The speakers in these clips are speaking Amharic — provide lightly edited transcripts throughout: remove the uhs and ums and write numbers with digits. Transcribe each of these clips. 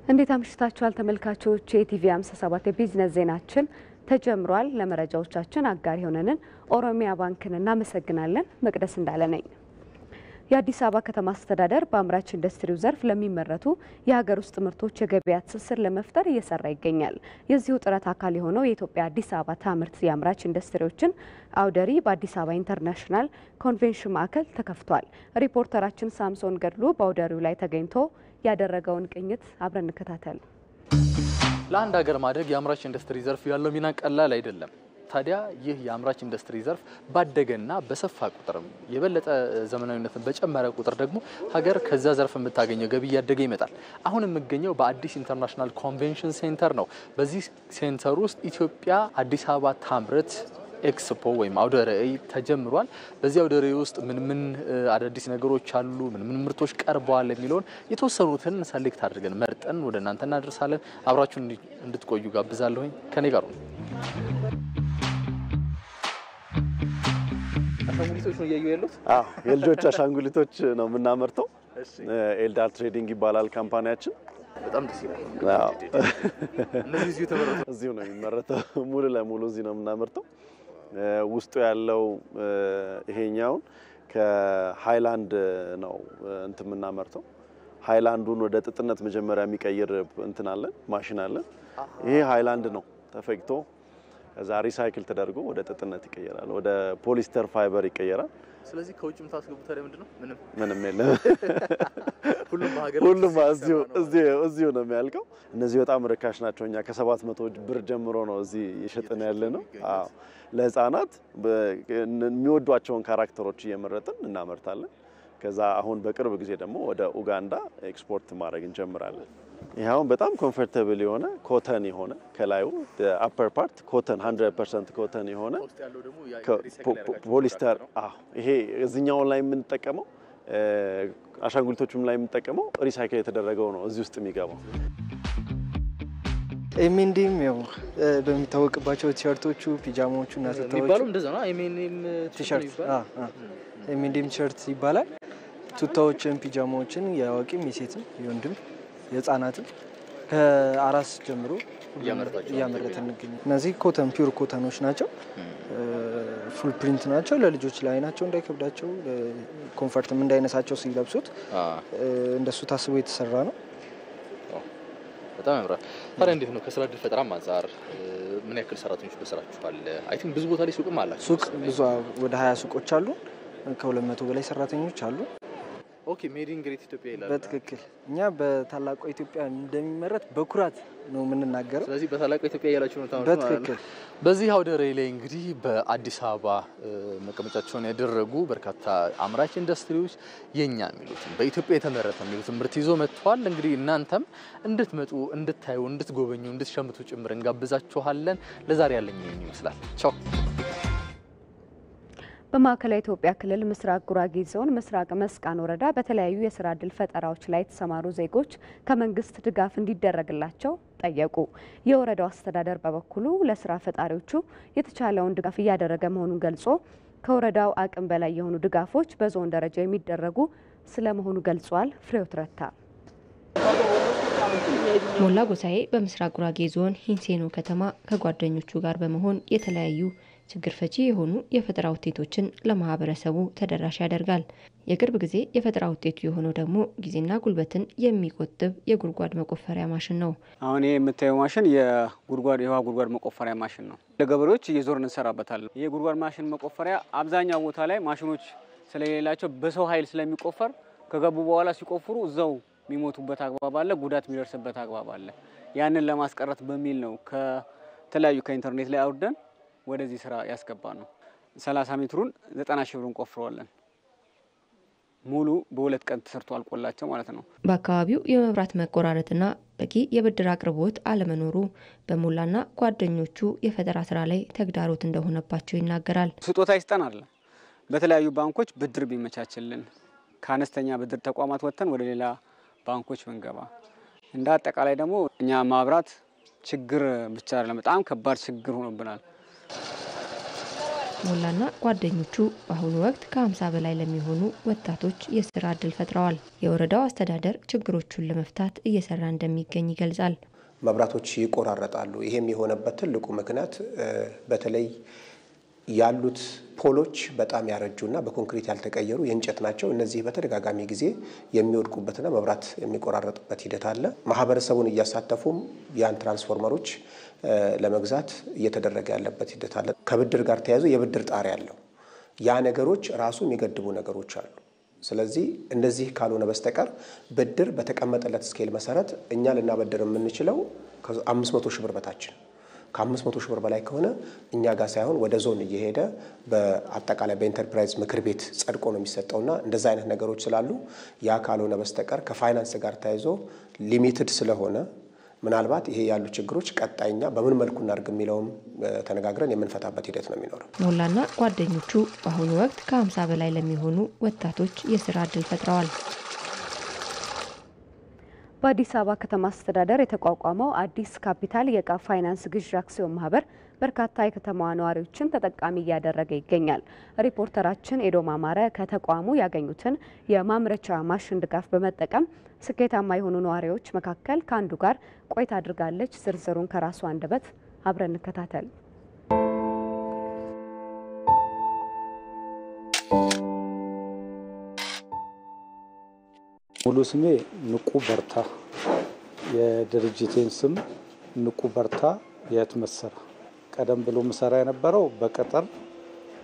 እንዴት አምሽታችኋል ተመልካቾች? የቲቪ 57 የቢዝነስ ዜናችን ተጀምሯል። ለመረጃዎቻችን አጋር ሆነንን ኦሮሚያ ባንክን እናመሰግናለን። መቅደስ እንዳለ ነኝ። የአዲስ አበባ ከተማ አስተዳደር በአምራች ኢንዱስትሪው ዘርፍ ለሚመረቱ የሀገር ውስጥ ምርቶች የገበያ ትስስር ለመፍጠር እየሰራ ይገኛል። የዚሁ ጥረት አካል የሆነው የኢትዮጵያ አዲስ አበባ ታምርት የአምራች ኢንዱስትሪዎችን አውደ ርዕይ በአዲስ አበባ ኢንተርናሽናል ኮንቬንሽን ማዕከል ተከፍቷል። ሪፖርተራችን ሳምሶን ገድሉ በአውደ ርዕዩ ላይ ተገኝቶ ያደረገውን ቅኝት አብረን እንከታተል። ለአንድ ሀገር ማደግ የአምራች ኢንዱስትሪ ዘርፍ ያለው ሚና ቀላል አይደለም። ታዲያ ይህ የአምራች ኢንዱስትሪ ዘርፍ ባደገና በሰፋ ቁጥር የበለጠ ዘመናዊነትን በጨመረ ቁጥር ደግሞ ሀገር ከዛ ዘርፍ የምታገኘው ገቢ እያደገ ይመጣል። አሁን የምገኘው በአዲስ ኢንተርናሽናል ኮንቬንሽን ሴንተር ነው። በዚህ ሴንተር ውስጥ ኢትዮጵያ አዲስ አበባ ታምርት ኤክስፖ ወይም አውደ ርዕይ ተጀምሯል። በዚህ አውደ ርዕይ ውስጥ ምን አዳዲስ ነገሮች አሉ፣ ምን ምርቶች ቀርበዋል የሚለውን የተወሰኑትን ሰሌክት አድርገን መርጠን ወደ እናንተ እናደርሳለን። አብራችሁን እንድትቆዩ ጋብዛለሁኝ። ከኔ ጋር ነው። አሻንጉሊቶች ነው እያዩ ያሉት? የልጆች አሻንጉሊቶች ነው የምናመርተው። ኤልዳር ትሬዲንግ ይባላል ካምፓኒያችን። በጣም ደስ ይላል። እነዚህ እዚሁ ነው የሚመረተው። ሙሉ ለሙሉ እዚህ ነው የምናመርተው። ውስጡ ያለው ይሄኛውን ከሃይላንድ ነው የምናመርተው። ሃይላንዱን ወደ ጥጥነት መጀመሪያ የሚቀይር አለን፣ ማሽን አለን። ይሄ ሃይላንድ ነው ተፈጭቶ ከዛ ሪሳይክል ተደርጎ ወደ ጥጥነት ይቀየራል፣ ወደ ፖሊስተር ፋይበር ይቀየራል። ስለዚህ ከውጭም ታስገቡት አይደል? ምንድነው? ምንም የለም። ሁሉም እዚሁ ነው የሚያልቀው። እነዚህ በጣም ርካሽ ናቸው። እኛ ከ700 ብር ጀምሮ ነው እዚህ እየሸጥን ያለነው። ለህፃናት የሚወዷቸውን ካራክተሮች እየመረጥን እናመርታለን። ከዛ አሁን በቅርብ ጊዜ ደግሞ ወደ ኡጋንዳ ኤክስፖርት ማድረግ እንጀምራለን። ይሄው በጣም ኮምፎርታብል የሆነ ኮተን የሆነ ከላዩ አፐር ፓርት ኮተን 100% ኮተን የሆነ ፖሊስተር። ይሄ እዚህኛው ላይ የምንጠቀመው አሻንጉሊቶቹም ላይ የምንጠቀመው ሪሳይክል የተደረገው ነው እዚህ ውስጥ የሚገባው። ኤምኤንዲም ያው በሚታወቅባቸው ቲሸርቶቹ፣ ፒጃማዎቹ እና ተታዎቹ ይባላል። እንደዛ ነው ኤምኤንዲም ቲሸርት። ኤምኤንዲም ቲሸርት ይባላል። ቱታዎችን፣ ፒጃማዎችን የአዋቂም የሴትም የወንድም የህፃናትም ከአራስ ጀምሮ እያመረትን እንገኛለን። እነዚህ ኮተን ፒውር ኮተኖች ናቸው። ፉል ፕሪንት ናቸው። ለልጆች ለዓይናቸው እንዳይከብዳቸው ኮምፎርትም እንዳይነሳቸው ሲለብሱት እንደሱ ታስቦ የተሰራ ነው። በጣም ያምራል። ታዲያ እንዴት ነው ከስራ ዕድል ፈጠራም አንፃር ምን ያክል ሰራተኞች በስራችኋል? አይ ቲንክ ብዙ ቦታ ላይ ሱቅም አላችሁ። ሱቅ ብዙ ወደ 20 ሱቆች አሉ። ከ200 በላይ ሰራተኞች አሉ። ኦኬ ሜድ ኢን ግሬት ኢትዮጵያ ይላል። በትክክል እኛ በታላቋ ኢትዮጵያ እንደሚመረት በኩራት ነው የምንናገረው። ስለዚህ በታላቋ ኢትዮጵያ ያላችሁ ነው ታውቁ። በትክክል በዚህ አውደ ርዕይ ላይ እንግዲህ በአዲስ አበባ መቀመጫቸውን ያደረጉ በርካታ አምራች ኢንዱስትሪዎች የኛ የሚሉት በኢትዮጵያ የተመረተ የሚሉት ምርት ይዞ መጥቷል። እንግዲህ እናንተም እንድትመጡ፣ እንድታዩ፣ እንድትጎበኙ፣ እንድትሸምቱ ጭምር እንጋብዛችኋለን። ለዛሬ ያለኝ ይመስላል። ቻው። በማዕከላዊ ኢትዮጵያ ክልል ምስራቅ ጉራጌ ዞን ምስራቅ መስቃን ወረዳ በተለያዩ የስራ ዕድል ፈጠራዎች ላይ የተሰማሩ ዜጎች ከመንግስት ድጋፍ እንዲደረግላቸው ጠየቁ። የወረዳው አስተዳደር በበኩሉ ለስራ ፈጣሪዎቹ የተቻለውን ድጋፍ እያደረገ መሆኑን ገልጾ ከወረዳው አቅም በላይ የሆኑ ድጋፎች በዞን ደረጃ የሚደረጉ ስለመሆኑ ገልጿል። ፍሬው ትረታ ሞላ ጎሳዬ በምስራቅ ጉራጌ ዞን ሂንሴኖ ከተማ ከጓደኞቹ ጋር በመሆን የተለያዩ ችግር ፈቺ የሆኑ የፈጠራ ውጤቶችን ለማህበረሰቡ ተደራሽ ያደርጋል። የቅርብ ጊዜ የፈጠራ ውጤቱ የሆነው ደግሞ ጊዜና ጉልበትን የሚቆጥብ የጉድጓድ መቆፈሪያ ማሽን ነው። አሁን ይሄ የምታየው ማሽን የውሃ ጉድጓድ መቆፈሪያ ማሽን ነው። ለገበሬዎች እየዞርን እንሰራበታለን። ይሄ ጉድጓድ ማሽን መቆፈሪያ አብዛኛው ቦታ ላይ ማሽኖች ስለሌላቸው በሰው ኃይል ስለሚቆፈር ከገቡ በኋላ ሲቆፍሩ እዛው የሚሞቱበት አግባብ አለ፣ ጉዳት የሚደርስበት አግባብ አለ። ያንን ለማስቀረት በሚል ነው ከተለያዩ ከኢንተርኔት ላይ አውርደን ወደዚህ ስራ ያስገባ ነው። 30 ሜትሩን 90 ሺህ ብር እንቆፍረዋለን። ሙሉ በሁለት ቀን ተሰርቶ አልቆላቸው ማለት ነው። በአካባቢው የመብራት መቆራረጥና በቂ የብድር አቅርቦት አለመኖሩ በሞላና ጓደኞቹ የፈጠራ ስራ ላይ ተግዳሮት እንደሆነባቸው ይናገራል። ስጦታ ይስጠናል። በተለያዩ ባንኮች ብድር ቢመቻችልን፣ ከአነስተኛ ብድር ተቋማት ወጥተን ወደ ሌላ ባንኮች መንገባ። እንደ አጠቃላይ ደግሞ እኛ ማብራት ችግር ብቻ አይደለም፣ በጣም ከባድ ችግር ሆኖብናል። ሞላና ጓደኞቹ በአሁኑ ወቅት ከ50 በላይ ለሚሆኑ ወጣቶች የስራ እድል ፈጥረዋል። የወረዳው አስተዳደር ችግሮቹን ለመፍታት እየሰራ እንደሚገኝ ይገልጻል። መብራቶች ይቆራረጣሉ። ይሄም የሆነበት ትልቁ ምክንያት በተለይ ያሉት ፖሎች በጣም ያረጁና በኮንክሪት ያልተቀየሩ የእንጨት ናቸው። እነዚህ በተደጋጋሚ ጊዜ የሚወድቁበትና መብራት የሚቆራረጥበት ሂደት አለ። ማህበረሰቡን እያሳተፉም ያን ትራንስፎርመሮች ለመግዛት እየተደረገ ያለበት ሂደት አለ። ከብድር ጋር ተያይዞ የብድር ጣሪያ ያለው ያ ነገሮች ራሱ የሚገድቡ ነገሮች አሉ። ስለዚህ እንደዚህ ካልሆነ በስተቀር ብድር በተቀመጠለት ስኬል መሰረት እኛ ልናበድር የምንችለው ከ500 ሺህ ብር በታች ነው። ከ500 ሺህ ብር በላይ ከሆነ እኛ ጋር ሳይሆን ወደ ዞን እየሄደ በአጠቃላይ በኢንተርፕራይዝ ምክር ቤት ጸድቆ ነው የሚሰጠውና እንደዛ አይነት ነገሮች ስላሉ ያ ካልሆነ በስተቀር ከፋይናንስ ጋር ተያይዞ ሊሚትድ ስለሆነ ምናልባት ይሄ ያሉ ችግሮች ቀጣይኛ በምን መልኩ እናርግ የሚለውም ተነጋግረን የምንፈታበት ሂደት ነው የሚኖረው። ሞላና ጓደኞቹ በአሁኑ ወቅት ከ50 በላይ ለሚሆኑ ወጣቶች የስራ እድል ፈጥረዋል። በአዲስ አበባ ከተማ አስተዳደር የተቋቋመው አዲስ ካፒታል የዕቃ ፋይናንስ ግዥ አክሲዮን ማህበር በርካታ የከተማዋ ነዋሪዎችን ተጠቃሚ እያደረገ ይገኛል። ሪፖርተራችን ኤዶም አማረ ከተቋሙ ያገኙትን የማምረቻ ማሽን ድጋፍ በመጠቀም ስኬታማ የሆኑ ነዋሪዎች መካከል ከአንዱ ጋር ቆይታ አድርጋለች። ዝርዝሩን ከራሱ አንደበት አብረን እንከታተል። ሙሉ ስሜ ንቁ በርታ፣ የድርጅቴን ስም ንቁ በርታ የህትመት ስራ። ቀደም ብሎ ምሰራ የነበረው በቀጠር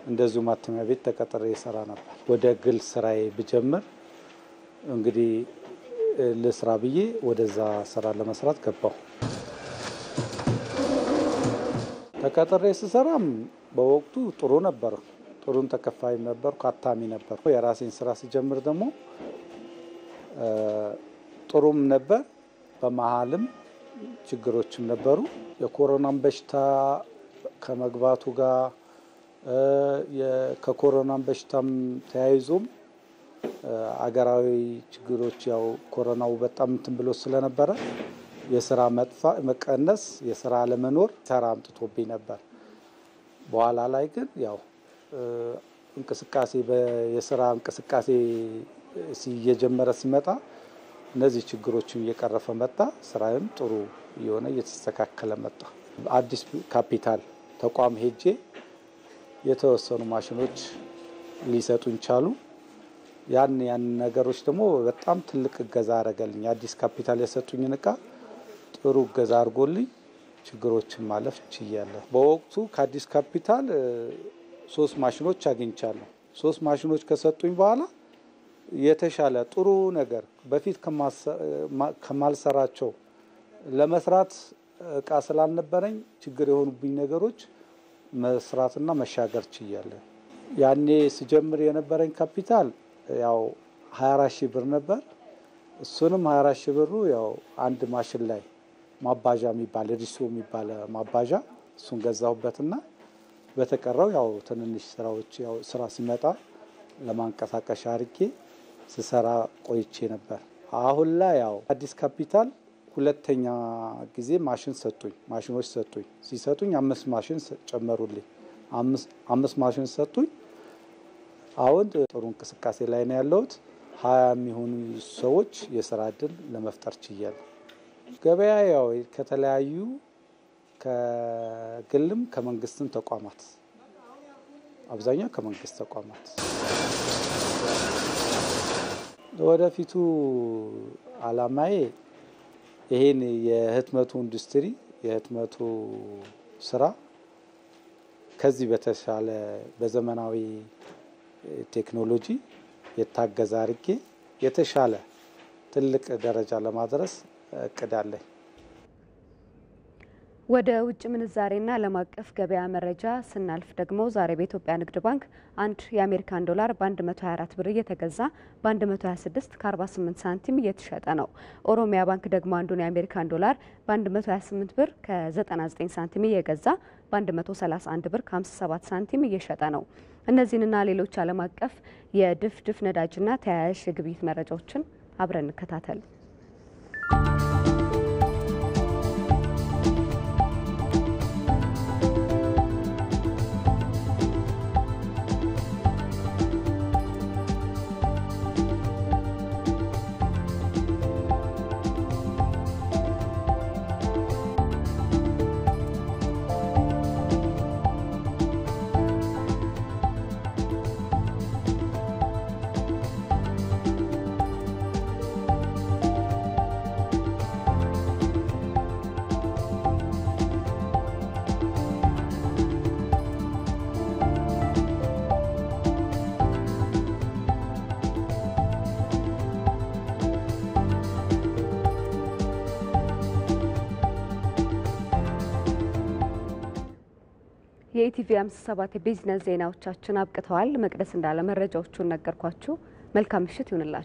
እንደዚሁ ማተሚያ ቤት ተቀጥሬ ይሰራ ነበር። ወደ ግል ስራዬ ብጀምር እንግዲህ ለስራ ብዬ ወደዛ ስራ ለመስራት ገባሁ። ተቀጥሬ ስሰራም በወቅቱ ጥሩ ነበር፣ ጥሩን ተከፋይ ነበር፣ ካታሚ ነበር። የራሴን ስራ ሲጀምር ደግሞ ጥሩም ነበር፣ በመሃልም ችግሮችም ነበሩ። የኮሮናን በሽታ ከመግባቱ ጋር ከኮሮናን በሽታም ተያይዞም አገራዊ ችግሮች ያው ኮሮናው በጣም እንትን ብሎ ስለነበረ የስራ መቀነስ፣ የስራ አለመኖር ተራ አምጥቶብኝ ነበር። በኋላ ላይ ግን ያው እንቅስቃሴ የስራ እንቅስቃሴ እየጀመረ ሲመጣ እነዚህ ችግሮችን እየቀረፈ መጣ። ስራዬም ጥሩ የሆነ እየተስተካከለ መጣ። አዲስ ካፒታል ተቋም ሄጄ የተወሰኑ ማሽኖች ሊሰጡኝ ቻሉ። ያን ነገሮች ደግሞ በጣም ትልቅ እገዛ አደረገልኝ። አዲስ ካፒታል የሰጡኝን እቃ ጥሩ እገዛ አድርጎልኝ ችግሮችን ማለፍ ችያለሁ። በወቅቱ ከአዲስ ካፒታል 3 ማሽኖች አግኝቻለሁ። 3 ማሽኖች ከሰጡኝ በኋላ የተሻለ ጥሩ ነገር በፊት ከማልሰራቸው ለመስራት እቃ ስላልነበረኝ ችግር የሆኑብኝ ነገሮች መስራትና መሻገር ችያለሁ። ያኔ ሲጀምር የነበረኝ ካፒታል ያው 24 ሺህ ብር ነበር። እሱንም 24 ሺህ ብሩ ያው አንድ ማሽን ላይ ማባዣ የሚባል ሪሶ የሚባል ማባዣ እሱን ገዛሁበትና በተቀረው ያው ትንንሽ ስራዎች ያው ስራ ሲመጣ ለማንቀሳቀሻ አርጌ ስሰራ ቆይቼ ነበር። አሁን ላይ ያው አዲስ ካፒታል ሁለተኛ ጊዜ ማሽኖች ሰጡኝ። ሲሰጡኝ 5 ማሽን ጨመሩልኝ። 5 ማሽን ሰጡኝ። አሁን ጥሩ እንቅስቃሴ ላይ ነው ያለሁት። 20 የሚሆኑ ሰዎች የስራ እድል ለመፍጠር ችያለሁ። ገበያ ያው ከተለያዩ ከግልም ከመንግስትም ተቋማት አብዛኛው ከመንግስት ተቋማት ወደፊቱ አላማዬ ይሄን የህትመቱ ኢንዱስትሪ የህትመቱ ስራ ከዚህ በተሻለ በዘመናዊ ቴክኖሎጂ የታገዘ አድርጌ የተሻለ ትልቅ ደረጃ ለማድረስ እቅድ አለኝ። ወደ ውጭ ምንዛሬና ዓለም አቀፍ ገበያ መረጃ ስናልፍ ደግሞ ዛሬ በኢትዮጵያ ንግድ ባንክ አንድ የአሜሪካን ዶላር በ124 ብር እየተገዛ በ126 ከ48 ሳንቲም እየተሸጠ ነው። ኦሮሚያ ባንክ ደግሞ አንዱን የአሜሪካን ዶላር በ128 ብር ከ99 ሳንቲም እየገዛ በ131 ብር ከ57 ሳንቲም እየሸጠ ነው። እነዚህንና ሌሎች ዓለም አቀፍ የድፍድፍ ነዳጅና ተያያዥ የግብይት መረጃዎችን አብረን እንከታተል። የኢቲቪ 57 የቢዝነስ ዜናዎቻችን አብቅተዋል። መቅደስ እንዳለ መረጃዎቹን ነገርኳችሁ። መልካም ምሽት ይሁንላችሁ።